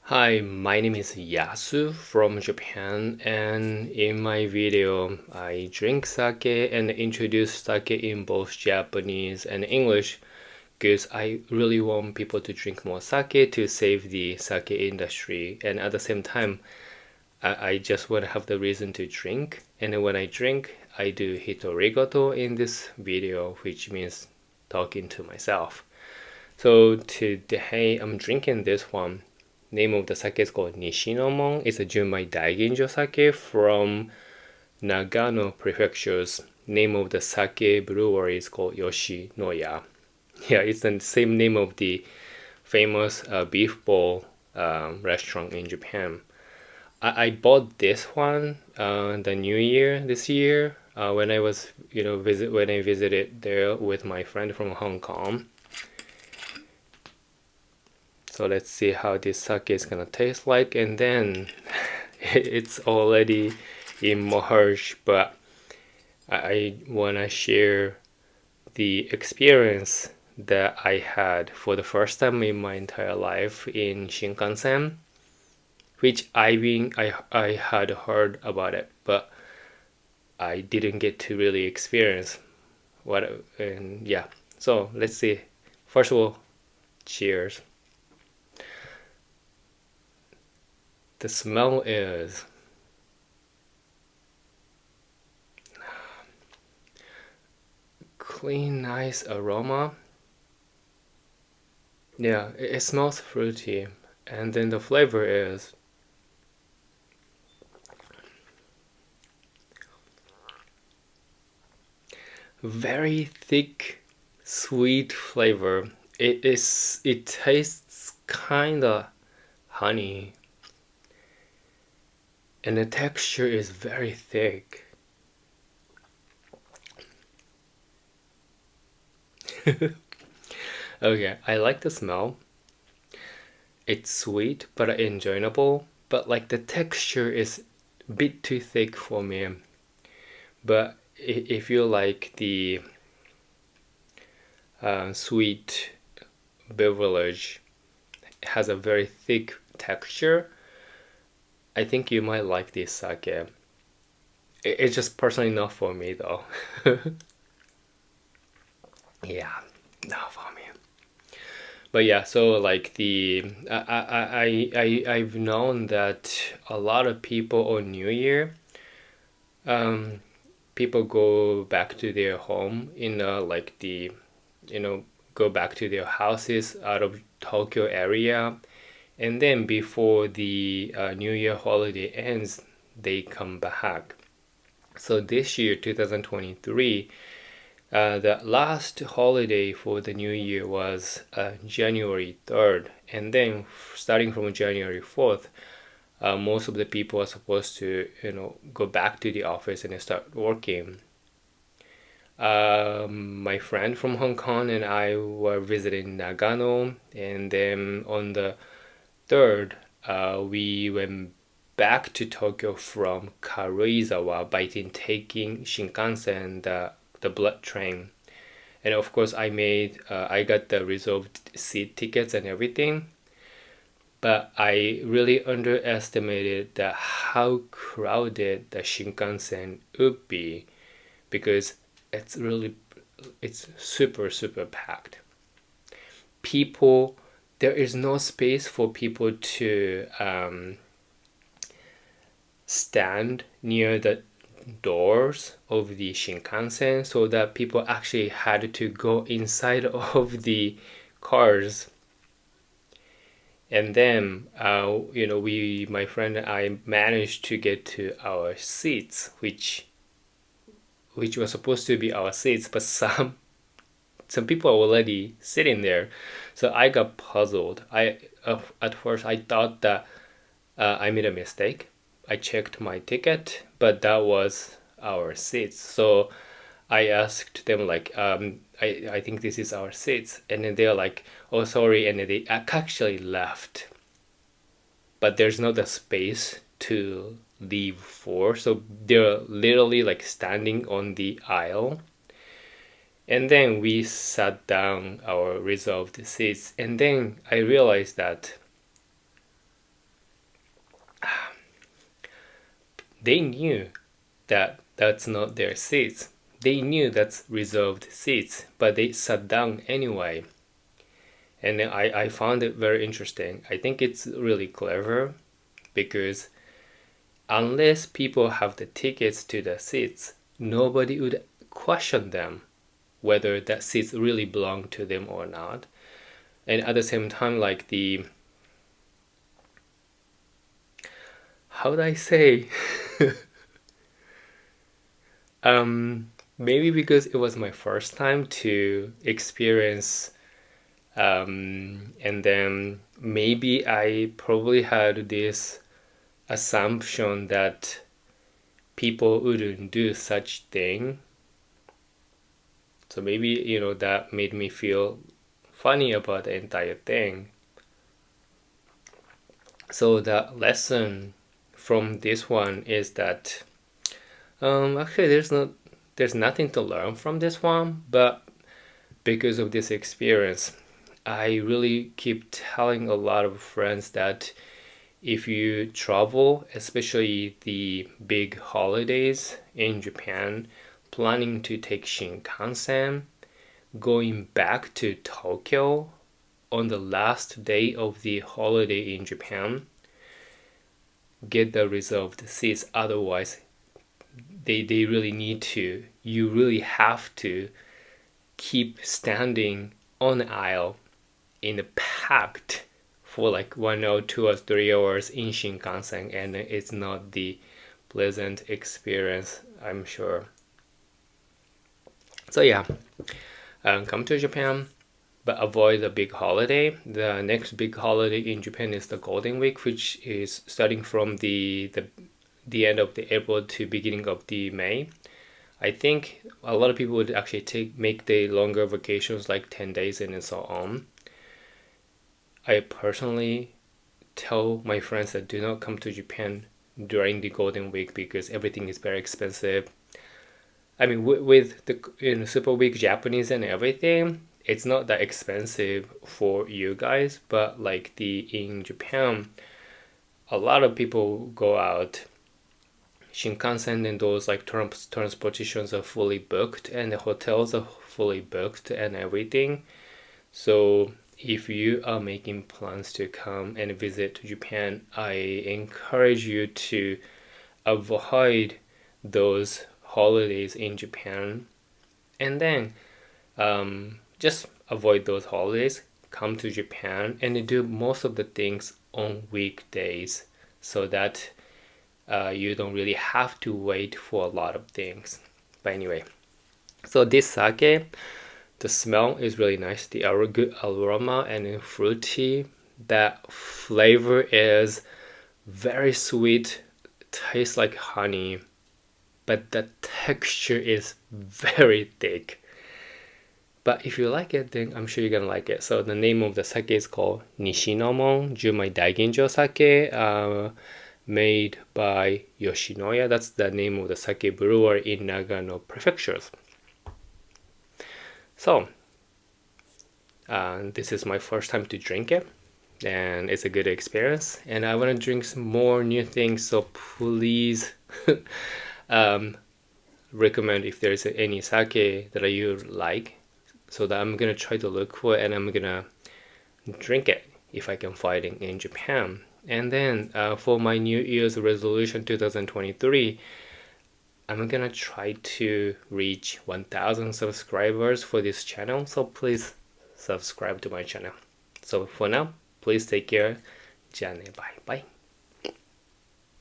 Hi, my name is Yasu from Japan, and in my video, I drink sake and introduce sake in both Japanese and English because I really want people to drink more sake to save the sake industry. And at the same time, I just want to have the reason to drink. And when I drink, I do Hitorigoto in this video, which means talking to myself. So today I'm drinking this one. Name of the sake is called NISHINOMON. It's a Junmaidaiginjo sake from Nagano prefecture's. Name of the sake brewery is called yoshinoya. Yeah, it's the same name of the famous beef bowl restaurant in Japan. I bought this one the New Year this year when I was when I visited there with my friend from Hong Kong. So let's see how this sake is gonna taste like, and then it's already in March, but I wanna share the experience that I had for the first time in my entire life in Shinkansen, which I had heard about it, but I didn't get to really experience what. And yeah, so let's see. First of all, cheers. The smell is clean, nice aroma. Yeah, it smells fruity. And then the flavor is very thick, sweet flavor. It tastes kinda honey. And the texture is very thick. Okay, I like the smell. It's sweet but enjoyable, but like the texture is a bit too thick for me. But if you like the sweet beverage, has a very thick texture, I think you might like this sake. It's just personally not for me though. Yeah, not for me. But yeah, so like I've known that a lot of people on New Year, um, people go back to their home in like the, go back to their houses out of Tokyo area, and then before the New Year holiday ends, they come back. So this year, 2023. The last holiday for the new year was January 3rd, and then starting from January 4th, most of the people are supposed to, go back to the office and start working. My friend from Hong Kong and I were visiting Nagano, and then on the 3rd, we went back to Tokyo from Karuizawa by taking Shinkansen, the bullettrain. And of course, I got the reserved seat tickets and everything, but I really underestimated how crowded the Shinkansen would be because it's super packed. People, there is no space for people to stand near the doors of the Shinkansen, so that people actually had to go inside of the cars. And then my friend and I managed to get to our seats, which was supposed to be our seats, but some people are already sitting there. So I got puzzled. At first I thought that I made a mistake. I checked my ticket, but that was our seats. So I asked them like, I think this is our seats, and then they're like, oh sorry, and then they actually left. But there's not the space to leave for, so they're literally like standing on the aisle. And then we sat down our reserved seats, and then I realized that they knew that that's not their seats. They knew that's reserved seats, but they sat down anyway. And I found it very interesting. I think it's really clever because unless people have the tickets to the seats, nobody would question them whether that seats really belong to them or not. And at the same time, like how would I say? Maybe because it was my first time to experience, and then maybe I probably had this assumption that people wouldn't do such thing. So maybe, that made me feel funny about the entire thing. So the lesson from this one is that actually there's nothing to learn from this one, but because of this experience, I really keep telling a lot of friends that if you travel, especially the big holidays in Japan, planning to take Shinkansen, going back to Tokyo on the last day of the holiday in Japan, get the reserved seats. Otherwise, they really need to, you really have to keep standing on the aisle in the packed for like 1 or 2 or 3 hours in Shinkansen, and it's not the pleasant experience, I'm sure. So yeah, come to Japan, but avoid the big holiday. The next big holiday in Japan is the Golden Week, which is starting from the end of the April to beginning of the May. I think a lot of people would actually make the longer vacations, like 10 days and so on. I personally tell my friends that do not come to Japan during the Golden Week because everything is very expensive. I mean, with the Super Week Japanese and everything, it's not that expensive for you guys, but like in Japan, a lot of people go out. Shinkansen and those like transportations are fully booked, and the hotels are fully booked and everything. So if you are making plans to come and visit Japan, I encourage you to avoid those holidays in Japan, and then just avoid those holidays, come to Japan and do most of the things on weekdays so that you don't really have to wait for a lot of things. But anyway, so this sake, the smell is really nice, the good aroma and fruity. That flavor is very sweet, tastes like honey, but the texture is very thick. But if you like it, then I'm sure you're gonna like it. So the name of the sake is called NISHINOMON Junmaidaiginjo sake, made by Yoshinoya. That's the name of the sakebrewery in Nagano prefectures. So this is my first time to drink it, and it's a good experience. And I want to drink some more new things, so please recommend if there's any sake that you like, so that I'm gonna try to look for it and I'm gonna drink it if I can find it in Japan. And then for my New Year's resolution 2023, I'm gonna try to reach 1,000 subscribers for this channel, so please subscribe to my channel. So for now, please take care. じゃあね、バイバイ。